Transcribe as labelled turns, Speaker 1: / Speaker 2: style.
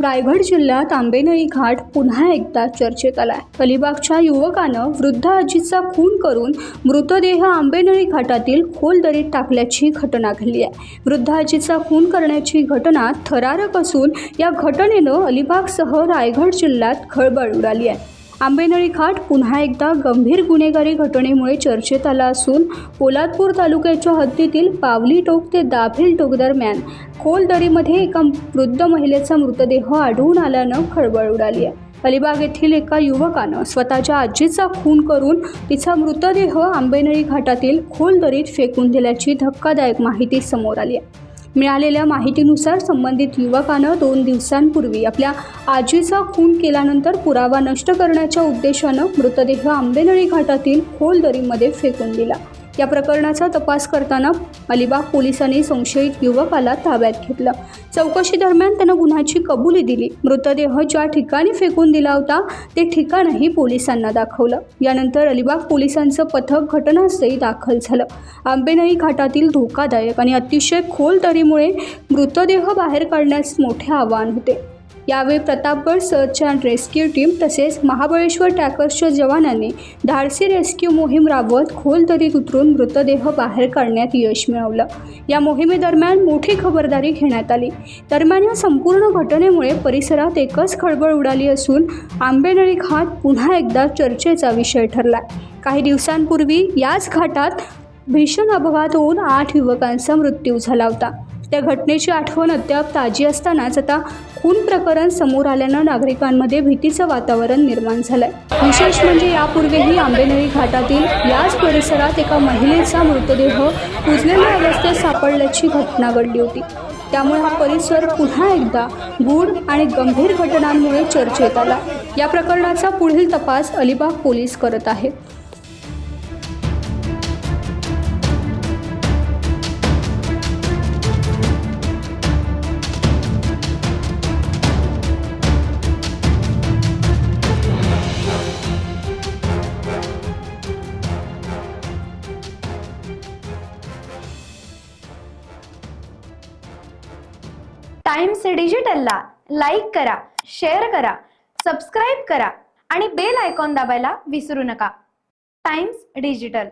Speaker 1: रायगड जिल्ह्यात आंबेनळी घाट पुन्हा एकदा चर्चेत आलाय। अलिबागच्या युवकानं वृद्ध आजीचा खून करून मृतदेह आंबेनळी घाटातील खोल दरीत टाकल्याची घटना घडली आहे। वृद्ध आजीचा खून करण्याची घटना थरारक असून या घटनेनं अलिबागसह रायगड जिल्ह्यात खळबळ उडाली आहे। आंबेनळी घाट पुन्हा एकदा गंभीर गुन्हेगारी घटनेमुळे चर्चेत आला असून पोलादपूर तालुक्याच्या हद्दीतील पावली टोक ते दाभेल टोक दरम्यान खोल दरीमध्ये एका वृद्ध महिलेचा मृतदेह आढळून आल्यानं खळबळ उडाली आहे। अलिबाग येथील एका युवकानं स्वतःच्या आजीचा खून करून तिचा मृतदेह आंबेनळी घाटातील खोल दरीत फेकून दिल्याची धक्कादायक माहिती समोर आली आहे। मिळालेल्या माहितीनुसार संबंधित युवकानं 2 दिवसांपूर्वी आपल्या आजीचा खून केल्यानंतर पुरावा नष्ट करण्याच्या उद्देशानं मृतदेह आंबेनळी घाटातील खोल दरीमध्ये फेकून दिला। या प्रकरणाचा तपास करताना अलिबाग पोलिसांनी संशयित युवकाला ताब्यात घेतलं। चौकशी दरम्यान त्यानं गुन्ह्याची कबुली दिली। मृतदेह ज्या ठिकाणी फेकून दिला होता ते ठिकाणही पोलिसांना दाखवलं। यानंतर अलिबाग पोलिसांचं पथक घटनास्थळी दाखल झालं। आंबेनळी घाटातील धोकादायक आणि अतिशय खोल दरीमुळे मृतदेह बाहेर काढण्यास मोठे आव्हान होते। यावेळी Pratapgad search and rescue team तसेच महाबळेश्वर टॅकर्सच्या जवानांनी धाडसी रेस्क्यू मोहीम राबवत खोल दरीत उतरून मृतदेह बाहेर काढण्यात यश मिळवलं। या मोहिमेदरम्यान मोठी खबरदारी घेण्यात आली। दरम्यान या संपूर्ण घटनेमुळे परिसरात एकच खळबळ उडाली असून आंबेनळी घाट पुन्हा एकदा चर्चेचा विषय ठरला। काही दिवसांपूर्वी याच घाटात भीषण अपघात होऊन 8 युवकांचा मृत्यू झाला होता। त्या घटनेची आठवण अद्याप ताजी असतानाच आता खून प्रकरण समोर आल्यानं नागरिकांमध्ये भीतीचं वातावरण निर्माण झालंय। विशेष म्हणजे यापूर्वीही आंबेनळी घाटातील याच परिसरात एका महिलेचा मृतदेह कुजलेल्या अवस्थेत सापडल्याची घटना घडली होती। त्यामुळे हा परिसर पुन्हा एकदा गूढ आणि गंभीर घटनांमुळे चर्चेत आला। या प्रकरणाचा पुढील तपास अलिबाग पोलीस करत आहेत।
Speaker 2: टाइम्स डिजिटलला लाईक करा, शेअर करा, सबस्क्राईब करा आणि बेल आयकॉन दाबायला विसरू नका। Times digital.